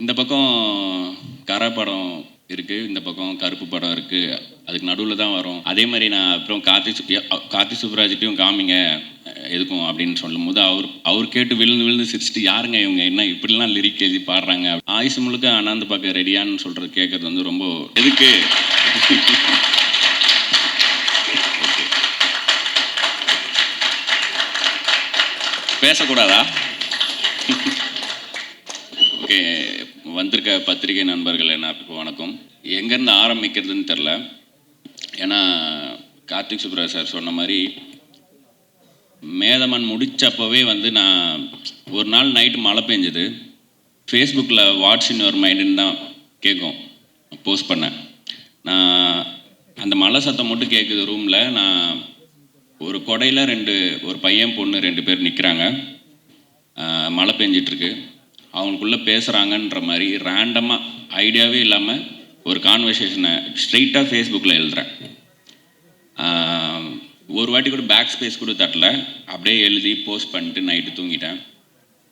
இந்த பக்கம் கரை படம் இருக்குது, இந்த பக்கம் கருப்பு படம் இருக்குது, அதுக்கு நடுவில் தான் வரும். அதே மாதிரி நான் அப்புறம் கார்த்தி சுப்ராஜ்கிட்டையும் காமிங்க எதுக்கும் அப்படின்னு சொல்லும் போது அவர் கேட்டு விழுந்து விழுந்து சிரிச்சுட்டு, யாருங்க இவங்க என்ன இப்படிலாம் லிரிக் எழுதி பாடுறாங்க, ஆயுசு முழுக்க அண்ணாந்து பார்க்க ரெடியான்னு சொல்கிறது கேட்குறது வந்து ரொம்ப எதுக்கு பேசக்கூடாதா? ஓகே, வந்திருக்க பத்திரிகை நண்பர்கள் எல்லாருக்கும் வணக்கம். எங்கேருந்து ஆரம்பிக்கிறதுன்னு தெரில. ஏன்னா கார்த்திக் சுப்ராஜ் சார் சொன்ன மாதிரி மேதமன் முடித்தப்பவே வந்து நான் ஒரு நாள் நைட்டு மழை பெஞ்சுது. ஃபேஸ்புக்கில் வாட்ஸ் இன் யுவர் மைண்டுன்னு தான் கேட்கும், போஸ்ட் பண்ணேன். நான் அந்த மழை சத்தம் மட்டும் கேட்குது ரூமில். நான் ஒரு கொடையில் ஒரு பையன் பொண்ணு 2 பேர் நிற்கிறாங்க. மழை பெஞ்சிட்ருக்கு. அவங்களுக்குள்ளே பேசுகிறாங்கன்ற மாதிரி ரேண்டமாக ஐடியாவே இல்லாமல் ஒரு கான்வர்சேஷனை ஸ்ட்ரெயிட்டாக ஃபேஸ்புக்கில் எழுதுகிறேன். ஒரு வாட்டி கூட பேக் ஸ்பேஸ் கூட தட்டல, அப்படியே எழுதி போஸ்ட் பண்ணிட்டு நைட்டு தூங்கிட்டேன்.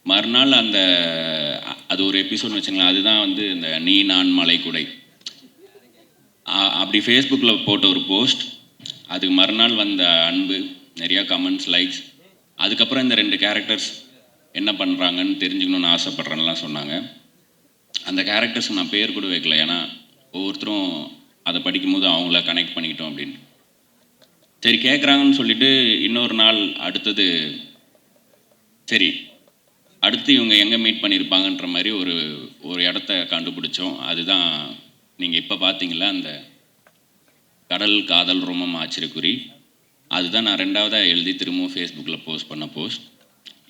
மறுநாள் அது ஒரு எபிசோட்னு வச்சுங்களேன். அதுதான் வந்து இந்த நீ நான் மலை குடை. அப்படி ஃபேஸ்புக்கில் போட்ட ஒரு போஸ்ட், அதுக்கு மறுநாள் வந்த அன்பு, நிறையா கமெண்ட்ஸ், லைக்ஸ். அதுக்கப்புறம் இந்த 2 கேரக்டர்ஸ் என்ன பண்ணுறாங்கன்னு தெரிஞ்சுக்கணுன்னு ஆசைப்பட்றேன்லாம் சொன்னாங்க. அந்த கேரக்டர்ஸுக்கு நான் பேர் கூட வைக்கல, ஏன்னா ஒவ்வொருத்தரும் அதை படிக்கும்போது அவங்கள கனெக்ட் பண்ணிக்கிட்டோம் அப்படின்னு. சரி கேட்குறாங்கன்னு சொல்லிவிட்டு இன்னொரு நாள் அடுத்து இவங்க எங்கே மீட் பண்ணியிருப்பாங்கன்ற மாதிரி ஒரு இடத்த கண்டுபிடிச்சோம். அதுதான் நீங்கள் இப்போ பார்த்தீங்களா, அந்த கடல் காதல் ரோமம் ஆச்சரியக்குறி. அதுதான் நான் 2வதாக எழுதி திரும்பவும் ஃபேஸ்புக்கில் போஸ்ட் பண்ண போஸ்ட்.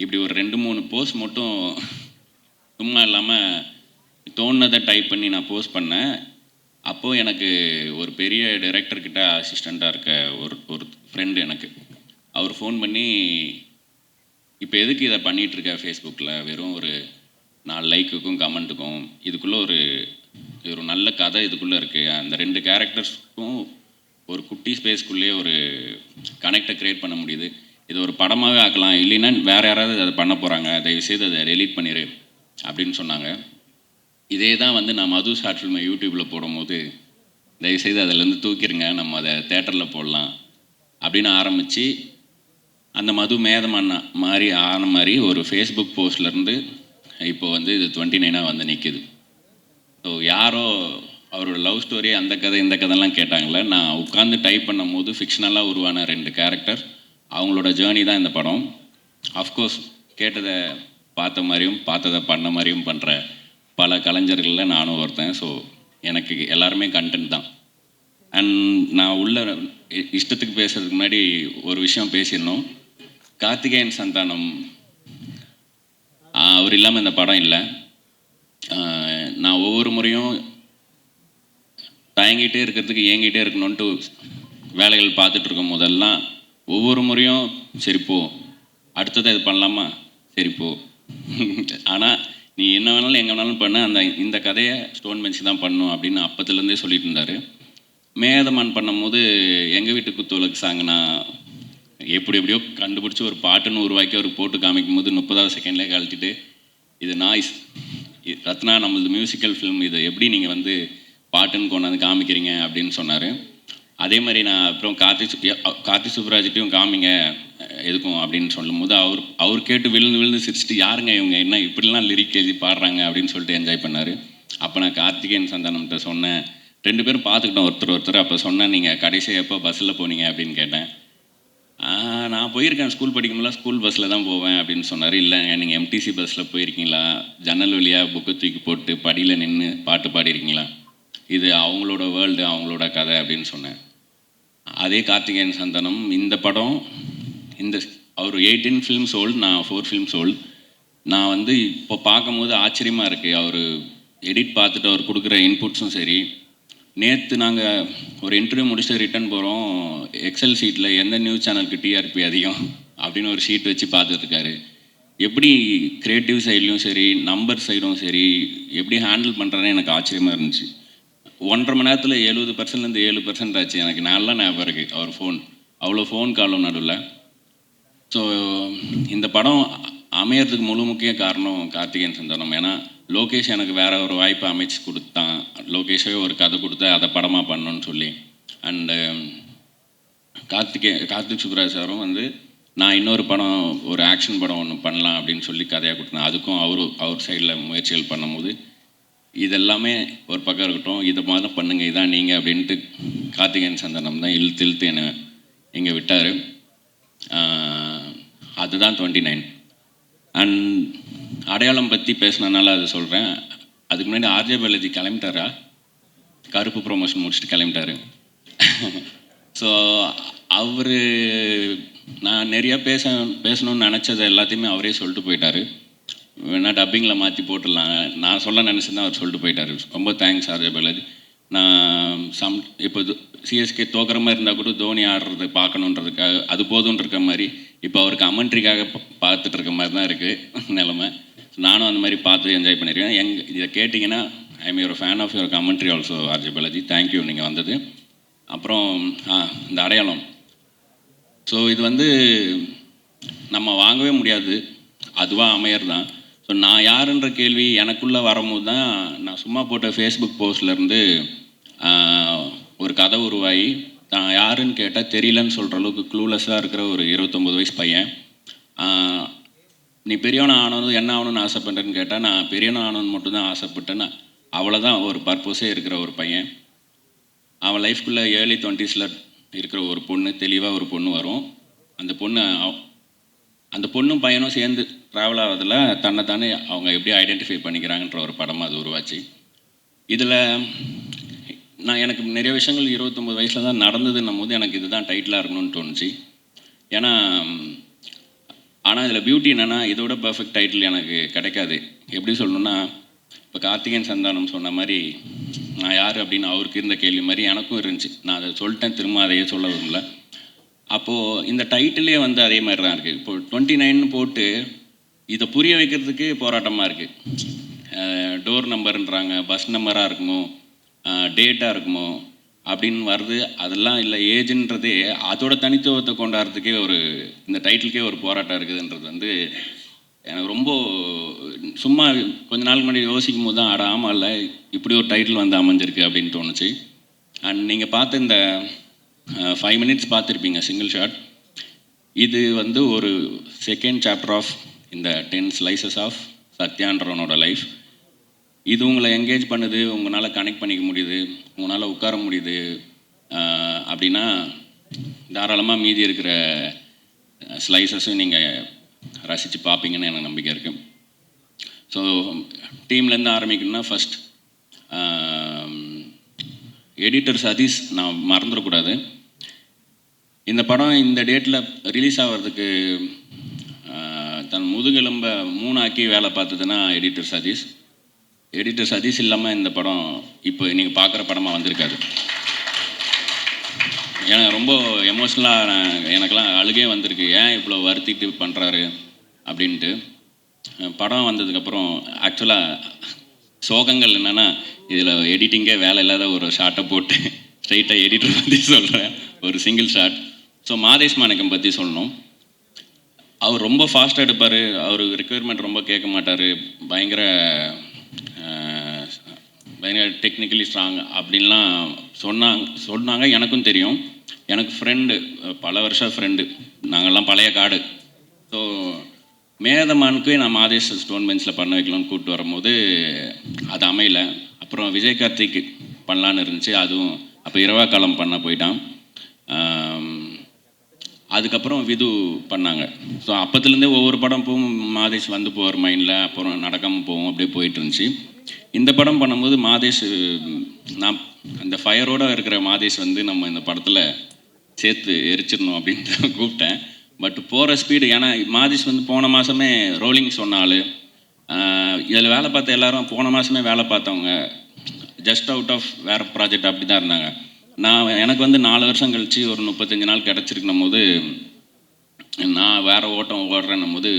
இப்படி ஒரு 2-3 போஸ்ட் மட்டும் சும்மா இல்லாமல் தோணுனதை டைப் பண்ணி நான் போஸ்ட் பண்ணேன். அப்போது எனக்கு ஒரு பெரிய டைரக்டர்கிட்ட அசிஸ்டண்ட்டாக இருக்க ஒரு ஃப்ரெண்டு அவர் ஃபோன் பண்ணி, இப்போ எதுக்கு இதை பண்ணிகிட்ருக்க ஃபேஸ்புக்கில், வெறும் ஒரு 4 லைக்குக்கும் கமெண்ட்டுக்கும், இதுக்குள்ளே ஒரு நல்ல கதை இதுக்குள்ளே இருக்குது. அந்த 2 கேரக்டர்ஸ்க்கும் ஒரு குட்டி ஸ்பேஸ்க்குள்ளேயே ஒரு கனெக்டை க்ரியேட் பண்ண முடியுது. இது ஒரு படமாகவே ஆக்கலாம், இல்லைன்னா வேறு யாராவது அதை பண்ண போகிறாங்க, தயவுசெய்து அதை டெலீட் பண்ணிடு அப்படின்னு சொன்னாங்க. இதே தான் வந்து நான் மது ஷார்ட் ஃபில்மை யூடியூப்பில் போடும்போது, தயவுசெய்து அதிலேருந்து தூக்கிடுங்க, நம்ம அதை தேட்டரில் போடலாம் அப்படின்னு ஆரம்பித்து, அந்த மது மேதமன் மாதிரி ஆன மாதிரி ஒரு ஃபேஸ்புக் போஸ்ட்லேருந்து இப்போ வந்து இது 29ஆக வந்து நிற்கிது. ஸோ யாரோ அவரோட லவ் ஸ்டோரி அந்த கதை இந்த கதைலாம் கேட்டாங்களே, நான் உட்காந்து டைப் பண்ணும் போது ஃபிக்ஷனலாக உருவான 2 கேரக்டர், அவங்களோட ஜேர்னி தான் இந்த படம். அஃப்கோர்ஸ் கேட்டதை பார்த்த மாதிரியும் பார்த்ததை பண்ண மாதிரியும் பண்ணுற பல கலைஞர்களில் நானும் ஒருத்தன். ஸோ எனக்கு எல்லாருமே கண்டென்ட் தான். அண்ட் நான் இஷ்டத்துக்கு பேசுறதுக்கு முன்னாடி ஒரு விஷயம் பேசிடணும். கார்த்திகேயன் சந்தானம் அவர் இல்லாமல் இந்த படம் இல்லை. நான் ஒவ்வொரு முறையும் தயங்கிட்டே இருக்கிறதுக்கு ஏங்கிட்டே இருக்கணுன்ட்டு வேலைகள் பார்த்துட்ருக்கும் போதெல்லாம் ஒவ்வொரு முறையும் சரிப்போ அடுத்ததை இது பண்ணலாமா, சரிப்போ ஆனால் நீ என்ன வேணாலும் எங்கே வேணாலும் பண்ண, இந்த கதையை ஸ்டோன் பெஞ்ச் தான் பண்ணணும் அப்படின்னு அப்பத்துலேருந்தே சொல்லிட்டு இருந்தார். மேதமன் பண்ணும்போது எங்கள் வீட்டு குத்துவிளக்கு சாங் நான் எப்படியோ கண்டுபிடிச்சி ஒரு பாட்டுன்னு உருவாக்கி அவர் போட்டு காமிக்கும் போது 30வது செகண்ட்லேயே கழட்டிட்டு, இது நாய்ஸ், ரத்னா நம்மளது மியூசிக்கல் ஃபிலிம், இது எப்படி நீங்கள் வந்து பாட்டுன்னு கொண்டாந்து காமிக்கிறீங்க அப்படின்னு சொன்னார். அதே மாதிரி நான் அப்புறம் கார்த்தி சுப்ராஜ்கிட்டையும் காமிங்க எதுக்கும் அப்படின்னு சொல்லும் போது அவர் கேட்டு விழுந்து விழுந்து சிரிச்சுட்டு, யாருங்க இவங்க என்ன இப்படிலாம் லிரிக் எழுதி பாடுறாங்க அப்படின்னு சொல்லிட்டு என்ஜாய் பண்ணார். அப்போ நான் கார்த்திகேயன் சந்தானம்கிட்ட சொன்னேன், 2 பேரும் பார்த்துக்கிட்டோம் ஒருத்தர். அப்போ சொன்னேன், நீங்கள் கடைசியாக எப்போ பஸ்ஸில் போனீங்க அப்படின்னு கேட்டேன். நான் போயிருக்கேன், ஸ்கூல் படிக்கும்போது ஸ்கூல் பஸ்ஸில் தான் போவேன் அப்படின்னு சொன்னார். இல்லைங்க, நீங்கள் எம்டிசி பஸ்ஸில் போயிருக்கீங்களா, ஜன்னல் வழியாக புக்கு தூக்கி போட்டு படியில் நின்று பாட்டு பாடிருக்கீங்களா, இது அவங்களோட வேர்ல்டு, அவங்களோட கதை அப்படின்னு சொன்னேன். அதே கார்த்திகேயன் சந்தானம் இந்த படம் அவர் 18 ஃபிலிம்ஸ் ஓல்டு, நான் 4 ஃபிலிம்ஸ் ஓல்டு. நான் வந்து இப்போ பார்க்கும்போது ஆச்சரியமாக இருக்குது. அவர் எடிட் பார்த்துட்டு அவர் கொடுக்குற இன்புட்ஸும் சரி. நேற்று நாங்கள் ஒரு இன்டர்வியூ முடிச்சுட்டு ரிட்டன் போகிறோம். எக்ஸல் ஷீட்டில் எந்த நியூஸ் சேனலுக்கு டிஆர்பி அதிகம் அப்படின்னு ஒரு ஷீட் வச்சு பார்த்துட்ருக்காரு. எப்படி க்ரியேட்டிவ் சைட்லேயும் சரி, நம்பர் சைடும் சரி, எப்படி ஹேண்டில் பண்ணுறதுன்னு எனக்கு ஆச்சரியமாக இருந்துச்சு. 1.5 மணி நேரத்தில் 70%லேருந்து 7% ஆச்சு. எனக்கு நல்லா ஞாபகம் இருக்குது அவர் அவ்வளோ ஃபோன் காலும் நடுவில். ஸோ இந்த படம் அமையறதுக்கு முழு முக்கிய காரணம் கார்த்திகேயன் சந்தானம். ஏன்னா லோகேஷ் எனக்கு வேற ஒரு வாய்ப்பை அமைச்சு கொடுத்தான். லோகேஷே ஒரு கதை கொடுத்து அதை படமாக பண்ணணும்னு சொல்லி. அண்டு கார்த்திக் சுப்ராஜ் சாரும் வந்து நான் இன்னொரு படம், ஒரு ஆக்ஷன் படம் ஒன்று பண்ணலாம் அப்படின்னு சொல்லி கதையாக கொடுத்தேன். அதுக்கும் அவர் சைடில் முயற்சிகள் பண்ணும்போது இதெல்லாமே ஒரு பக்கம் இருக்கட்டும், இதை மாதிரி பண்ணுங்க, இதான் நீங்கள் அப்படின்ட்டு கார்த்திகேயன் சந்தானம் தான் இழுத்து என்னை இங்கே விட்டார். அதுதான் 29. அண்ட் அடையாளம் பற்றி பேசினனால அது சொல்கிறேன். அதுக்கு முன்னாடி ஆர்ஜே பாலாஜி கிளம்பிட்டாரா? கருப்பு ப்ரொமோஷன் முடிச்சுட்டு கிளம்பிட்டாரு. ஸோ அவர் நான் நிறையா பேசணும்னு நினச்சதை எல்லாத்தையுமே அவரே சொல்லிட்டு போயிட்டார். வேணா டப்பிங்கில் மாற்றி போட்டுடலாம், நான் சொல்ல நினச்சிருந்தேன், அவர் சொல்லிட்டு போயிட்டார். ரொம்ப தேங்க்ஸ் ஆர்ஜே பாலாஜி. நான் இப்போ சிஎஸ்கே தோக்குற மாதிரி இருந்தால் கூட தோனி ஆடுறது பார்க்கணுன்றதுக்காக அது போதும்னு இருக்க மாதிரி இப்போ அவர் கமெண்ட்ரிக்காக பார்த்துட்டு இருக்க மாதிரி தான் இருக்குது நிலமை. நானும் அந்த மாதிரி பார்த்து என்ஜாய் பண்ணியிருக்கேன். இதை கேட்டிங்கன்னா I am your fan of your commentary also RJ Balaji. Thank you நீங்கள் வந்தது. அப்புறம் இந்த அடையாளம், ஸோ இது வந்து நம்ம வாங்கவே முடியாது, அதுவாக அமையர் தான். ஸோ நான் யாருன்ற கேள்வி எனக்குள்ளே வரும்போது தான் நான் சும்மா போட்ட ஃபேஸ்புக் போஸ்ட்லேருந்து ஒரு கதை உருவாகி நான் யாருன்னு கேட்டால் தெரியலன்னு சொல்கிற அளவுக்கு க்ளூலெஸ்ஸாக இருக்கிற ஒரு 29 வயசு பையன். நீ பெரியவன் ஆனது என்ன ஆகணும்னு ஆசைப்பட்டேன்னு கேட்டால் நான் பெரியவன் ஆகணும்னு மட்டும்தான் ஆசைப்பட்டேன்னு அவ்வளோதான் ஒரு பர்பஸே இருக்கிற ஒரு பையன். அவன் லைஃப்குள்ளே ஏர்லி 20s இருக்கிற ஒரு பொண்ணு, தெளிவாக ஒரு பொண்ணு வரும். அந்த பொண்ணும் பையனும் சேர்ந்து ட்ராவல் ஆகிறதுல தன்னைத்தானே அவங்க எப்படி ஐடென்டிஃபை பண்ணிக்கிறாங்கன்ற ஒரு படமாக அது உருவாச்சு. இதில் எனக்கு நிறைய விஷயங்கள் 29 வயசில் தான் நடந்ததுன்னும் போது எனக்கு இதுதான் டைட்டிலாக இருக்கணும்னு தோணுச்சு. ஏன்னா ஆனால் இதில் பியூட்டி என்னென்னா இதோட பர்ஃபெக்ட் டைட்டில் எனக்கு கிடைக்காது. எப்படி சொல்லணுன்னா, இப்போ கார்த்திகேயன் சந்தானம் சொன்ன மாதிரி நான் யார் அப்படின்னு அவருக்கு இருந்த கேள்வி மாதிரி எனக்கும் இருந்துச்சு. நான் அதை சொல்லிட்டேன், திரும்ப அதையே சொல்ல விரும்பல. அப்போது இந்த டைட்டிலே வந்து அதே மாதிரி தான் இருக்குது. இப்போ 29 போட்டு இதை புரிய வைக்கிறதுக்கு போராட்டமாக இருக்குது. டோர் நம்பருன்றாங்க, பஸ் நம்பராக இருக்குமோ, டேட்டாக இருக்குமோ அப்படின்னு வருது. அதெல்லாம் இல்லை, ஏஜ்ன்றதே அதோட தனித்துவத்தை கொண்டாடுறதுக்கே இந்த டைட்டிலுக்கே ஒரு போராட்டம் இருக்குதுன்றது வந்து எனக்கு ரொம்ப சும்மா கொஞ்ச நாள் முன்னாடி யோசிக்கும் போது தான் ஆமாம் இல்லை இப்படி ஒரு டைட்டில் வந்து அமைஞ்சிருக்கு அப்படின்னு தோணுச்சு. அண்ட் நீங்கள் பார்த்த இந்த 5 minutes பார்த்துருப்பீங்க சிங்கிள் ஷாட். இது வந்து ஒரு செகண்ட் சாப்டர் ஆஃப் இந்த 10 slices ஆஃப் சத்யான்றவனோட லைஃப். இது உங்களை என்கேஜ் பண்ணுது, உங்களால் கனெக்ட் பண்ணிக்க முடியுது, உங்களால் உட்கார முடியுது அப்படின்னா தாராளமாக மீதி இருக்கிற ஸ்லைசஸும் நீங்கள் ரசித்து பார்ப்பீங்கன்னு எனக்கு நம்பிக்கை இருக்குது. ஸோ டீம்லேருந்து ஆரம்பிக்கணும்னா ஃபஸ்ட் எடிட்டர் சதீஷ் நான் மறந்துடக்கூடாது. இந்த படம் இந்த டேட்டில் ரிலீஸ் ஆகிறதுக்கு தன் முதுகெலும்பை 3 ஆக்கி வேலை பார்த்ததுன்னா எடிட்டர் சதீஷ் இல்லாமல் இந்த படம் இப்போ நீங்கள் பார்க்குற படமாக வந்திருக்காது. ஏன்னா ரொம்ப எமோஷ்னலாக எனக்கெல்லாம் அழுகே வந்திருக்கு, ஏன் இவ்வளோ வருத்திட்டு பண்ணுறாரு அப்படின்ட்டு. படம் வந்ததுக்கப்புறம் ஆக்சுவலாக சோகங்கள் என்னென்னா, இதில் எடிட்டிங்கே வேலை இல்லாத ஒரு ஷார்ட்டை போட்டு ஸ்ட்ரைட்டாக எடிட்டர் பற்றி சொல்கிறேன், ஒரு சிங்கிள் ஷாட். ஸோ மாதேஷ் மாணிக்கம் பற்றி சொல்லணும். அவர் ரொம்ப ஃபாஸ்ட்டாக எடுப்பார், அவர் ரிக்குயர்மெண்ட் ரொம்ப கேட்க மாட்டார், பயங்கர டெக்னிக்கலி ஸ்ட்ராங் அப்படின்லாம் சொன்னாங்க. எனக்கும் தெரியும், எனக்கு ஃப்ரெண்டு, பல வருஷம் ஃப்ரெண்டு, நாங்கள்லாம் பழைய காடு. ஸோ மேதமானுக்கு நான் மாதேஷ் ஸ்டோன் பெஞ்சில் பண்ண வைக்கலாம்னு கூப்பிட்டு வரும்போது அது அமையல. அப்புறம் விஜய் கார்த்திக் பண்ணலான்னு இருந்துச்சு, அதுவும் அப்போ இரவா காலம் பண்ண போயிட்டான். அதுக்கப்புறம் விது பண்ணாங்க. ஸோ அப்போத்துலேருந்தே ஒவ்வொரு படம் போகும் மாதேஷ் வந்து போவார் மைண்டில், அப்புறம் நடக்காமல் போவோம், அப்படியே போயிட்டு இருந்துச்சு. இந்த படம் பண்ணும்போது மாதேஷ், நான் அந்த ஃபயரோடு இருக்கிற மாதேஷ் வந்து நம்ம இந்த படத்தில் சேர்த்து எரிச்சிடணும் அப்படின்ட்டு கூப்பிட்டேன். பட் போகிற ஸ்பீடு, ஏன்னா மாதேஷ் வந்து போன மாதமே ரோலிங் சொன்னாலும் இதில் வேலை பார்த்த எல்லோரும் போன மாதமே வேலை பார்த்தவங்க, ஜஸ்ட் அவுட் ஆஃப் வேறு ப்ராஜெக்ட் அப்படி தான் இருந்தாங்க. எனக்கு வந்து 4 வருஷம் கழித்து ஒரு 35 நாள் கிடச்சிருக்கணும் போது நான் வேறு ஓட்டம் ஓடுறேன்னும் போது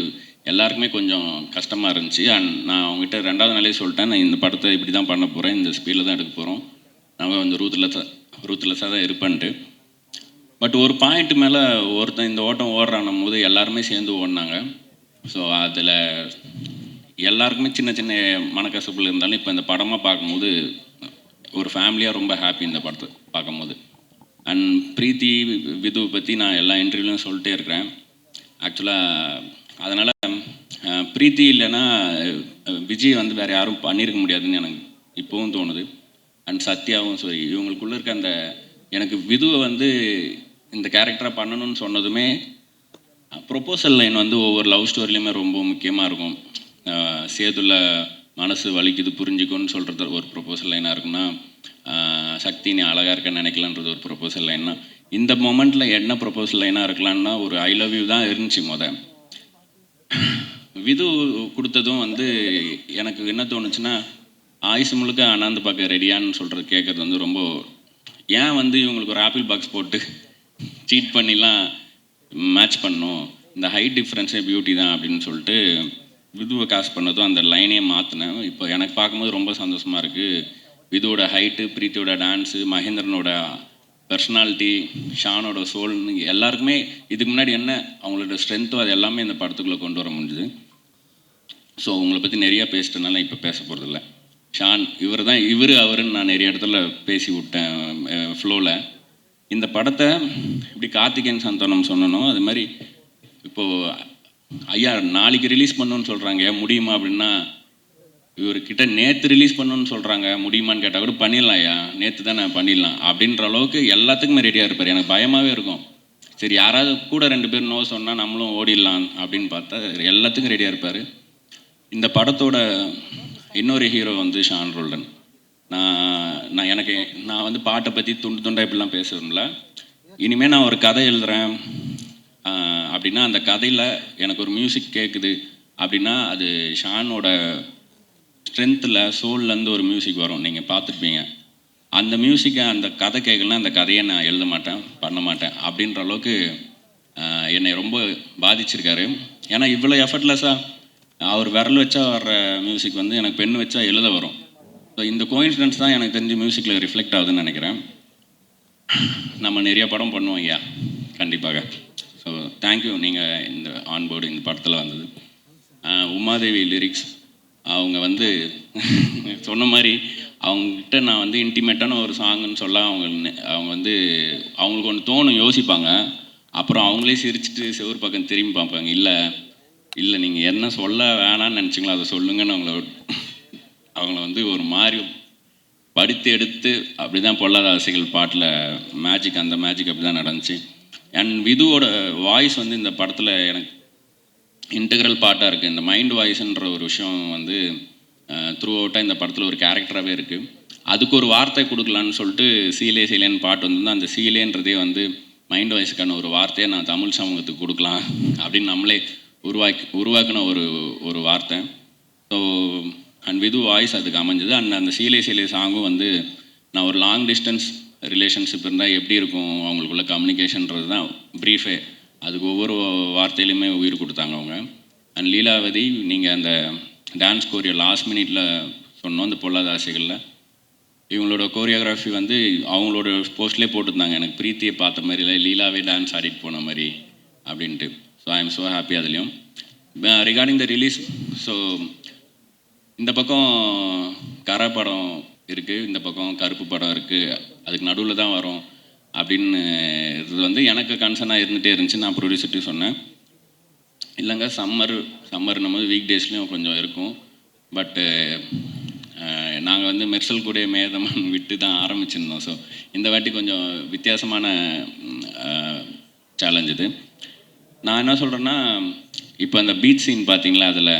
எல்லாருக்குமே கொஞ்சம் கஷ்டமாக இருந்துச்சு. அண்ட் நான் அவங்ககிட்ட 2வது நாளே சொல்லிட்டேன், நான் இந்த படத்தை இப்படி தான் பண்ண போகிறேன், இந்த ஸ்பீடில் தான் எடுக்க போகிறோம், நாங்கள் கொஞ்சம் ரூத்லெஸ்ஸாக தான் இருப்பேன்ட்டு. பட் ஒரு பாயிண்ட் மேலே ஒருத்தன் இந்த ஓட்டம் ஓடுறான்னும் போது எல்லாருமே சேர்ந்து ஓடினாங்க. ஸோ அதில் எல்லாருக்குமே சின்ன சின்ன மனக்கசப்புகள் இருந்தாலும் இப்போ இந்த படமாக பார்க்கும்போது ஒரு ஃபேமிலியாக ரொம்ப ஹாப்பி இந்த படத்தை பார்க்கும்போது. அண்ட் ப்ரீத்தி விதுவை பற்றி நான் எல்லா இன்டர்வியூலையும் சொல்லிட்டே இருக்கிறேன். ஆக்சுவலாக அதனால் ப்ரீத்தி இல்லைன்னா விஜய் வந்து வேறு யாரும் பண்ணியிருக்க முடியாதுன்னு எனக்கு இப்போவும் தோணுது. அண்ட் சத்யாவும் சரி, இவங்களுக்குள்ளே இருக்க அந்த எனக்கு விதுவை வந்து இந்த கேரக்டராக பண்ணணும்னு சொன்னதுமே ப்ரொப்போசல் லைன் வந்து ஒவ்வொரு லவ் ஸ்டோரிலையுமே ரொம்ப முக்கியமாக இருக்கும். சேதுல மனசு வலிக்குது புரிஞ்சுக்கோன்னு சொல்கிறது ஒரு ப்ரொப்போசல் லைனாக இருக்குன்னா, சக்தி நீ அழகாக இருக்கன்னு நினைக்கலான்றது ஒரு ப்ரொப்போசல் லைன்னா, இந்த மொமெண்ட்டில் என்ன ப்ரொப்போசல் லைனாக இருக்கலான்னா ஒரு ஐ லவ் யூ தான் இருந்துச்சு. விது கொடுத்ததும் வந்து எனக்கு என்ன தோணுச்சுன்னா, ஆயுசு முழுக்க அண்ணாந்து பார்க்க ரெடியான்னு சொல்கிறது கேட்குறது வந்து ரொம்ப, ஏன் வந்து இவங்களுக்கு ஒரு ஆப்பிள் பாக்ஸ் போட்டு சீட் பண்ணிலாம் மேட்ச் பண்ணணும், இந்த ஹைட் டிஃப்ரென்ஸே பியூட்டி தான் அப்படின்னு சொல்லிட்டு விதுவை காஸ்ட் பண்ணதும் அந்த லைனே மாற்றினேன். இப்போ எனக்கு பார்க்கும்போது ரொம்ப சந்தோஷமாக இருக்குது. விதுவோட ஹைட்டு, ப்ரீத்தியோட டான்ஸு, மகேந்திரனோட பர்சனாலிட்டி, ஷானோட சோல்னு எல்லாருக்குமே இதுக்கு முன்னாடி என்ன அவங்களோட ஸ்ட்ரென்த்தோ அது எல்லாமே இந்த படத்துக்குள்ளே கொண்டு வர முடிஞ்சுது. ஸோ உங்களை பற்றி நிறையா பேசிட்டனால இப்போ பேச போகிறதில்ல. ஷான் இவர் அவருன்னு நான் நிறைய இடத்துல பேசி விட்டேன் ஃப்ளோவில். இந்த படத்தை இப்படி கார்த்திகேயன் சந்தானம் சொன்னனோ அது மாதிரி இப்போது ஐயா நாளைக்கு ரிலீஸ் பண்ணணுன்னு சொல்கிறாங்க, முடியுமா அப்படின்னா, இவர்கிட்ட நேற்று ரிலீஸ் பண்ணணுன்னு சொல்கிறாங்க, முடியுமான்னு கேட்டால் கூட பண்ணிடலாம் ஐயா, நேற்று தான் நான் பண்ணிடலாம் அப்படின்ற அளவுக்கு எல்லாத்துக்குமே ரெடியாக இருப்பார். எனக்கு பயமாகவே இருக்கும், சரி யாராவது கூட 2 பேர் நோ சொன்னால் நம்மளும் ஓடிடலாம் அப்படின்னு பார்த்தா எல்லாத்துக்கும் ரெடியாக இருப்பார். இந்த படத்தோட இன்னொரு ஹீரோ வந்து ஷான் ரோல்டன். நான் வந்து பாட்டை பற்றி துண்டு துண்டாக இப்படிலாம் பேசுகிறோம்ல, இனிமேல் நான் ஒரு கதை எழுதுகிறேன் அப்படின்னா அந்த கதையில் எனக்கு ஒரு மியூசிக் கேட்குது அப்படின்னா அது ஷானோட ஸ்ட்ரென்த்தில் சோல்லேருந்து ஒரு மியூசிக் வரும், நீங்கள் பார்த்துருப்பீங்க. அந்த மியூசிக்கை அந்த கதை கேட்கலன்னா அந்த கதையை நான் எழுத மாட்டேன், பண்ண மாட்டேன் அப்படின்ற அளவுக்கு என்னை ரொம்ப பாதிச்சிருக்காரு. ஏன்னா இவ்வளோ எஃபர்ட்லெஸ்ஸாக அவர் விரல் வச்சா வர்ற மியூசிக் வந்து எனக்கு பெண் வச்சா எழுத வரும். ஸோ இந்த கோயின்சிடன்ஸ் தான் எனக்கு தெரிஞ்சு மியூசிக்கில் ரிஃப்ளெக்ட் ஆகுதுன்னு நினைக்கிறேன். நம்ம நிறைய படம் பண்ணுவோம் ஐயா, கண்டிப்பாக. ஸோ தேங்க்யூ நீங்கள் இந்த ஆன்போர்டு இந்த படத்தில் வந்தது. உமாதேவி லிரிக்ஸ் அவங்க வந்து சொன்ன மாதிரி அவங்ககிட்ட நான் வந்து இன்டிமேட்டான ஒரு சாங்குன்னு சொல்ல அவங்க வந்து அவங்களுக்கு ஒன்று தோணும், யோசிப்பாங்க. அப்புறம் அவங்களே சிரிச்சுட்டு செவ்வறு பக்கம் திரும்பி பார்ப்பாங்க, இல்லை நீங்கள் என்ன சொல்ல வேணான்னு நினச்சிங்களோ அதை சொல்லுங்கன்னு அவங்கள வந்து ஒரு மாதிரி படுத்து எடுத்து அப்படி தான் பொல்லாத ஆசைகள் பாட்டில் மேஜிக், அந்த மேஜிக் அப்படி தான் நடந்துச்சு. அண்ட் விதுவோட வாய்ஸ் வந்து இந்த படத்தில் எனக்கு இன்டெக்ரல் பார்ட்டாக இருக்குது. இந்த மைண்ட் வாய்ஸ்ன்ற ஒரு விஷயம் வந்து த்ரூ அவுட்டாக இந்த படத்தில் ஒரு கேரக்டராகவே இருக்குது. அதுக்கு ஒரு வார்த்தை கொடுக்கலான்னு சொல்லிட்டு சீலேன்னு பாட்டு வந்து அந்த சீலேன்றதே வந்து மைண்ட் வாய்ஸுக்கான ஒரு வார்த்தையை நான் தமிழ் சமூகத்துக்கு கொடுக்கலாம் அப்படின்னு நம்மளே உருவாக்கின ஒரு வார்த்தை. ஸோ அண்ட் விது வாய்ஸ் அதுக்கு அமைஞ்சது. அந்த சீலே சாங்கும் வந்து நான் ஒரு லாங் டிஸ்டன்ஸ் ரிலேஷன்ஷிப் இருந்தால் எப்படி இருக்கும் அவங்களுக்குள்ள கம்யூனிகேஷன்றது தான் ப்ரீஃபே. அதுக்கு ஒவ்வொரு வார்த்தையிலையுமே உயிர் கொடுத்தாங்க அவங்க. அண்ட் லீலாவதி, நீங்கள் அந்த டான்ஸ் கோரியோ லாஸ்ட் மினிட்ல சொன்னோம் அந்த பொல்லாத ஆசைகளில், இவங்களோட கோரியோகிராஃபி வந்து அவங்களோட போஸ்ட்லேயே போட்டிருந்தாங்க, எனக்கு ப்ரீத்தியை பார்த்த மாதிரி இல்லை, லீலாவே டான்ஸ் ஆடிட்டு போன மாதிரி அப்படின்ட்டு. So I am so happy. அதுலேயும் ரிகார்டிங் த ரிலீஸ், ஸோ இந்த பக்கம் கரை படம் இருக்குது, இந்த பக்கம் கருப்பு படம் இருக்குது, அதுக்கு நடுவில் தான் வரும் அப்படின்னு இது வந்து எனக்கு கன்சர்னாக இருந்துகிட்டே இருந்துச்சு. நான் ப்ரொடியூசர்ட்டு சொன்னேன், இல்லைங்க சம்மர்னும் போது வீக் டேஸ்லேயும் கொஞ்சம் இருக்கும், பட்டு நாங்கள் வந்து மெர்சல் கூட மேதமன் விட்டு தான் ஆரம்பிச்சிருந்தோம். ஸோ இந்த வாட்டி கொஞ்சம் வித்தியாசமான சேலஞ்ச் இது. நான் என்ன சொல்கிறேன்னா, இப்போ அந்த பீச் சீன் பார்த்தீங்களா, அதில்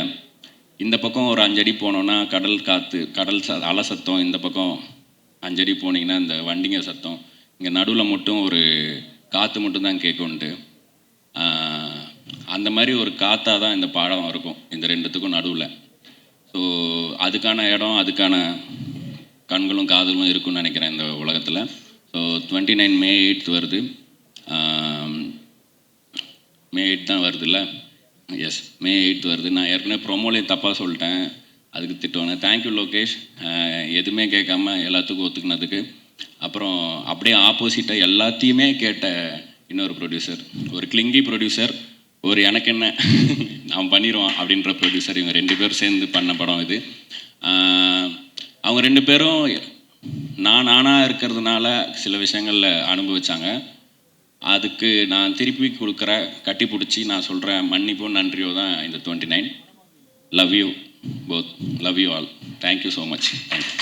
இந்த பக்கம் ஒரு 5 அடி போனோன்னா கடல் காற்று, அலை சத்தம், இந்த பக்கம் 5 அடி போனீங்கன்னா இந்த வண்டிங்க சத்தம், இங்கே நடுவில் மட்டும் ஒரு காற்று மட்டும் தான் கேட்கும்ன்ட்டு, அந்த மாதிரி ஒரு காற்றாக தான் இந்த பாடம் இருக்கும் இந்த ரெண்டுத்துக்கும் நடுவில். ஸோ அதுக்கான இடம், அதுக்கான கண்களும் காதுகளும் இருக்குன்னு நினைக்கிறேன் இந்த உலகத்தில். ஸோ 29 May 8 வருது, May 8 தான் வருதுல்ல, எஸ் May 8 வருது. நான் ஏற்கனவே ப்ரொமோலே தப்பாக சொல்லிட்டேன், அதுக்கு திட்டுவாங்க. தேங்க்யூ லோகேஷ், எதுவுமே கேட்காம எல்லாத்துக்கும் ஒத்துக்குனதுக்கு. அப்புறம் அப்படியே ஆப்போசிட்டாக எல்லாத்தையுமே கேட்ட இன்னொரு ப்ரொடியூசர், ஒரு கிளிங்கி ப்ரொடியூசர், ஒரு எனக்கு என்ன அவன் பண்ணிடுவான் அப்படின்ற ப்ரொடியூசர், இவங்க 2 பேரும் சேர்ந்து பண்ண படம் இது. அவங்க 2 பேரும் நானாக இருக்கிறதுனால சில விஷயங்களில் அனுபவிச்சாங்க. அதுக்கு நான் திருப்பி கொடுக்குற கட்டி பிடிச்சி நான் சொல்கிறேன் மன்னிப்போ நன்றியோ தான் இந்த 29. Love you both, love you all. Thank you so much. Thank you.